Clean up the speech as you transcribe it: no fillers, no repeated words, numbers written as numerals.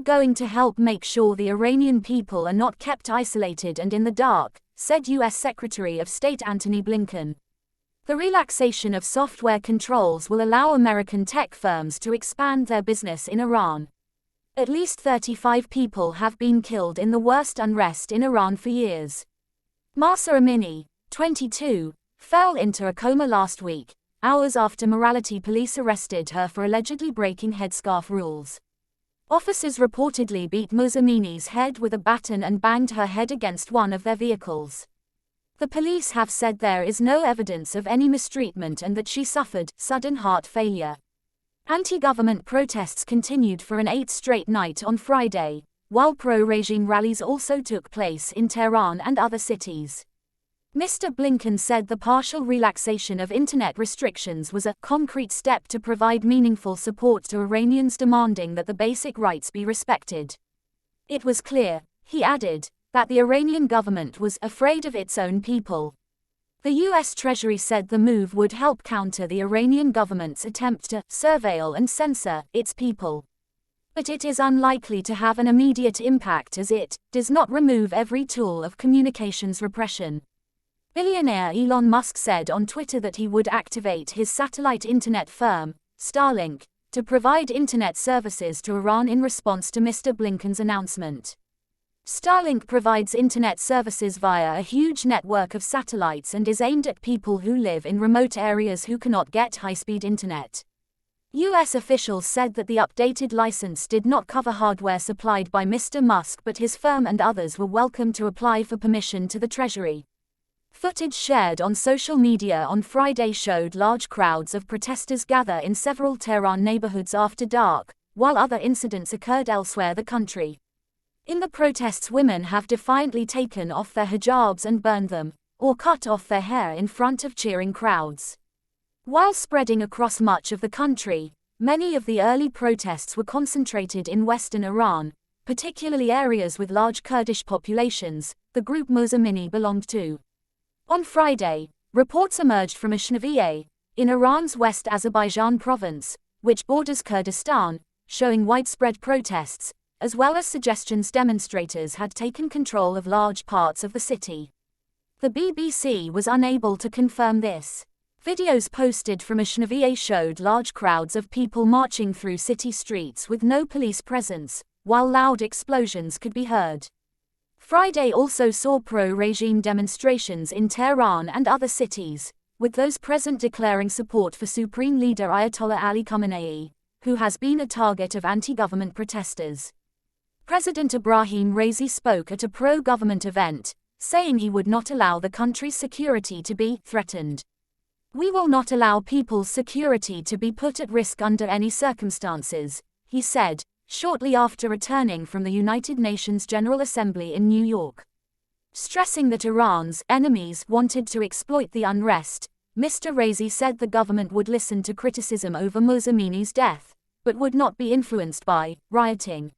going to help make sure the Iranian people are not kept isolated and in the dark," said U.S. Secretary of State Antony Blinken. The relaxation of software controls will allow American tech firms to expand their business in Iran. At least 35 people have been killed in the worst unrest in Iran for years. Mahsa Amini, 22, fell into a coma last week, hours after morality police arrested her for allegedly breaking headscarf rules. Officers reportedly beat Mahsa Amini's head with a baton and banged her head against one of their vehicles. The police have said there is no evidence of any mistreatment and that she suffered sudden heart failure. Anti-government protests continued for an 8th straight night on Friday, while pro-regime rallies also took place in Tehran and other cities. Mr. Blinken said the partial relaxation of internet restrictions was a concrete step to provide meaningful support to Iranians demanding that the basic rights be respected. It was clear, he added, that the Iranian government was afraid of its own people. The U.S. Treasury said the move would help counter the Iranian government's attempt to surveil and censor its people. But it is unlikely to have an immediate impact as it does not remove every tool of communications repression. Billionaire Elon Musk said on Twitter that he would activate his satellite internet firm, Starlink, to provide internet services to Iran in response to Mr. Blinken's announcement. Starlink provides internet services via a huge network of satellites and is aimed at people who live in remote areas who cannot get high-speed internet. U.S. officials said that the updated license did not cover hardware supplied by Mr. Musk, but his firm and others were welcome to apply for permission to the Treasury. Footage shared on social media on Friday showed large crowds of protesters gather in several Tehran neighborhoods after dark, while other incidents occurred elsewhere the country. In the protests, women have defiantly taken off their hijabs and burned them, or cut off their hair in front of cheering crowds. While spreading across much of the country, many of the early protests were concentrated in western Iran, particularly areas with large Kurdish populations, the group Mahsa Amini belonged to. On Friday, reports emerged from Ashnaviyeh, in Iran's West Azerbaijan province, which borders Kurdistan, showing widespread protests, as well as suggestions demonstrators had taken control of large parts of the city. The BBC was unable to confirm this. Videos posted from Ashnaviyeh showed large crowds of people marching through city streets with no police presence, while loud explosions could be heard. Friday also saw pro-regime demonstrations in Tehran and other cities, with those present declaring support for Supreme Leader Ayatollah Ali Khamenei, who has been a target of anti-government protesters. President Ibrahim Raisi spoke at a pro-government event, saying he would not allow the country's security to be threatened. "We will not allow people's security to be put at risk under any circumstances," he said, shortly after returning from the United Nations General Assembly in New York. Stressing that Iran's enemies wanted to exploit the unrest, Mr. Raisi said the government would listen to criticism over Mahsa Amini's death, but would not be influenced by rioting.